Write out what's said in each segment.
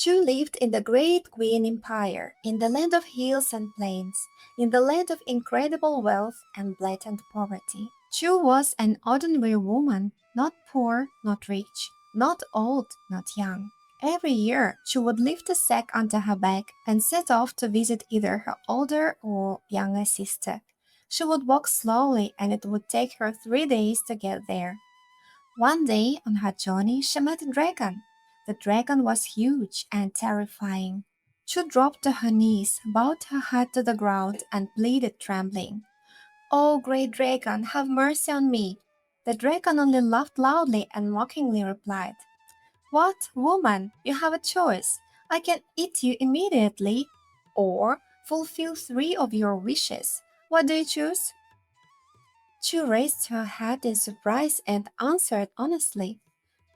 Chu lived in the great Queen Empire, in the land of hills and plains, in the land of incredible wealth and blatant poverty. Chu was an ordinary woman, not poor, not rich, not old, not young. Every year, she would lift a sack onto her back and set off to visit either her older or younger sister. She would walk slowly, and it would take her 3 days to get there. One day on her journey, she met a dragon. The dragon was huge and terrifying. She dropped to her knees, bowed her head to the ground, and pleaded, trembling, "Oh, great dragon, have mercy on me." The dragon only laughed loudly and mockingly replied, "What, woman, you have a choice. I can eat you immediately, or fulfill 3 of your wishes. What do you choose?" She raised her head in surprise and answered honestly,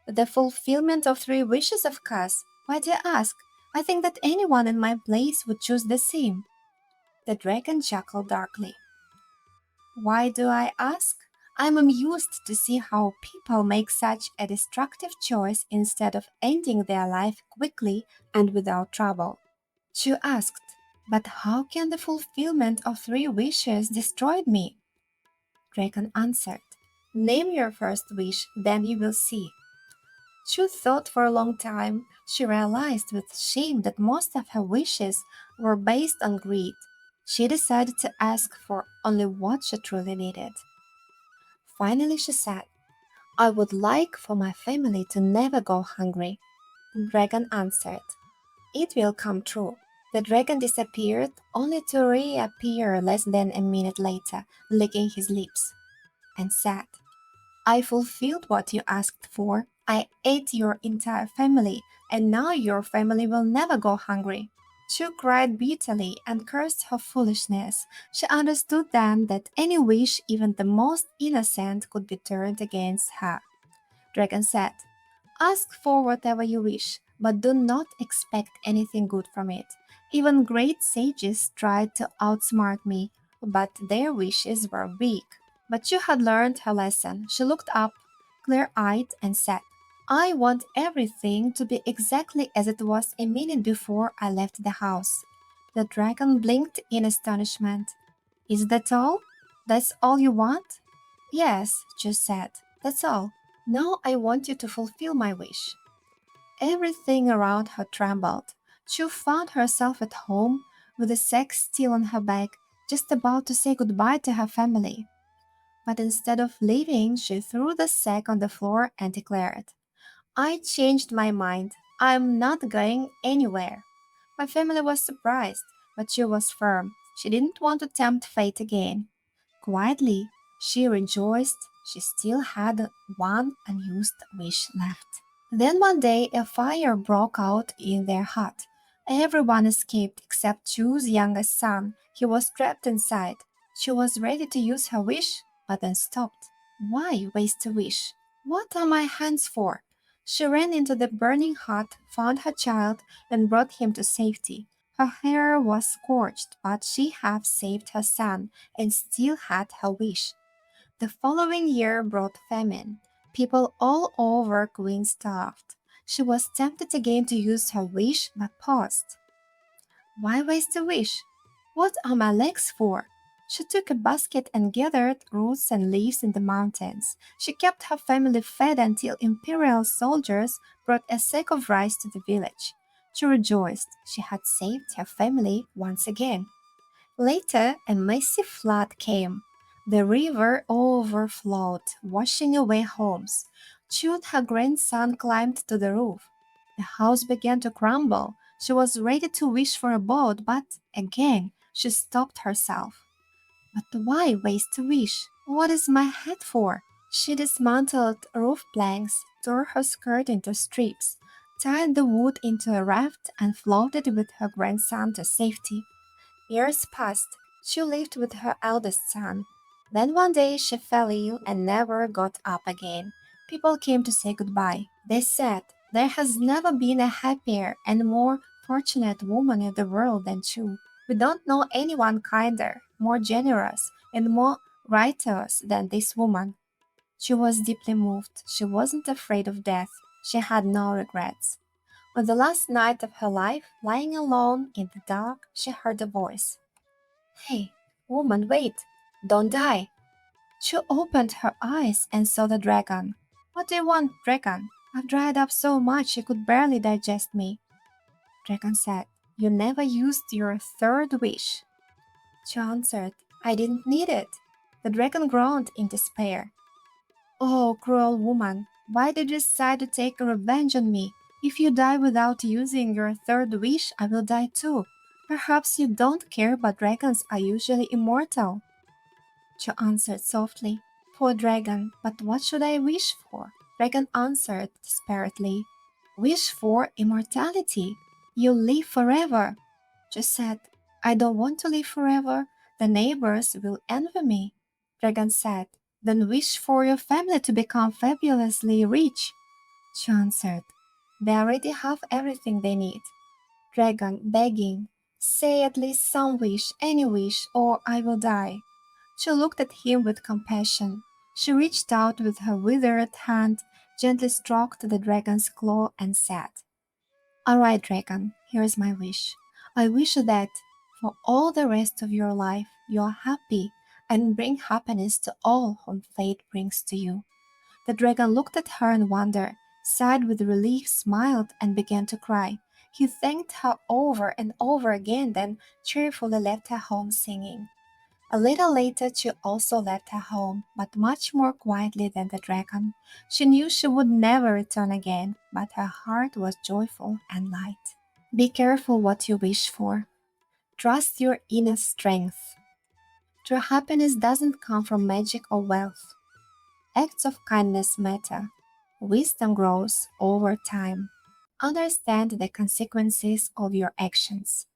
"The fulfillment of 3 wishes, of course. Why do you ask? I think that anyone in my place would choose the same." The dragon chuckled darkly. "Why do I ask? I'm amused to see how people make such a destructive choice instead of ending their life quickly and without trouble." Chu asked, "But how can the fulfillment of 3 wishes destroy me?" Dragon answered, "Name your first wish, then you will see." Chu thought for a long time. She realized with shame that most of her wishes were based on greed. She decided to ask for only what she truly needed. Finally, she said, "I would like for my family to never go hungry." The dragon answered, "It will come true." The dragon disappeared, only to reappear less than a minute later, licking his lips, and said, "I fulfilled what you asked for. I ate your entire family, and now your family will never go hungry." Chu cried bitterly and cursed her foolishness. She understood then that any wish, even the most innocent, could be turned against her. Dragon said, "Ask for whatever you wish, but do not expect anything good from it. Even great sages tried to outsmart me, but their wishes were weak." But she had learned her lesson. She looked up, clear eyed, and said, "I want everything to be exactly as it was a minute before I left the house." The dragon blinked in astonishment. "Is that all? That's all you want?" "Yes," she said, "that's all. Now I want you to fulfill my wish." Everything around her trembled. She found herself at home, with the sack still on her back, just about to say goodbye to her family. But instead of leaving, she threw the sack on the floor and declared, "I changed my mind. I'm not going anywhere." My family was surprised, but she was firm. She didn't want to tempt fate again. Quietly, she rejoiced she still had one unused wish left. Then one day a fire broke out in their hut. Everyone escaped except Chu's youngest son. He was trapped inside. She was ready to use her wish, but then stopped. Why waste a wish? What are my hands for? She ran into the burning hut, found her child, and brought him to safety. Her hair was scorched, but she had saved her son and still had her wish. The following year brought famine. People all over Queen starved. She was tempted again to use her wish, but paused. Why waste a wish? What are my legs for? She took a basket and gathered roots and leaves in the mountains. She kept her family fed until imperial soldiers brought a sack of rice to the village. She rejoiced she had saved her family once again. Later, a massive flood came. The river overflowed, washing away homes. Chut, her grandson, climbed to the roof. The house began to crumble. She was ready to wish for a boat, but again she stopped herself. But why waste a wish? What is my head for? She dismantled roof planks, tore her skirt into strips, tied the wood into a raft, and floated with her grandson to safety. Years passed. She lived with her eldest son. Then one day she fell ill and never got up again. People came to say goodbye. They said, "There has never been a happier and more fortunate woman in the world than Chu. We don't know anyone kinder, more generous, and more righteous than this woman." She was deeply moved. She wasn't afraid of death. She had no regrets. On the last night of her life, lying alone in the dark, she heard a voice. Hey, woman, wait! Don't die! She opened her eyes and saw the dragon. What do you want, dragon? I've dried up so much you could barely digest me. Dragon said, You never used your third wish. She answered, I didn't need it. The dragon groaned in despair. Oh, cruel woman, why did you decide to take revenge on me? If you die without using your third wish, I will die too. Perhaps you don't care, but dragons are usually immortal. She answered softly, Poor dragon, but what should I wish for? Dragon answered desperately, Wish for immortality. You'll live forever. She said, I don't want to live forever. The neighbors will envy me. Dragon said, Then wish for your family to become fabulously rich. She answered, They already have everything they need. Dragon begging, Say at least some wish, any wish, or I will die. She looked at him with compassion. She reached out with her withered hand, gently stroked the dragon's claw, and said, All right, dragon, here's my wish. I wish that for all the rest of your life you are happy and bring happiness to all whom fate brings to you. The dragon looked at her in wonder, sighed with relief, smiled, and began to cry. He thanked her over and over again, then cheerfully left her home singing. A little later, she also left her home, but much more quietly than the dragon. She knew she would never return again, but her heart was joyful and light. Be careful what you wish for. Trust your inner strength. True happiness doesn't come from magic or wealth. Acts of kindness matter. Wisdom grows over time. Understand the consequences of your actions.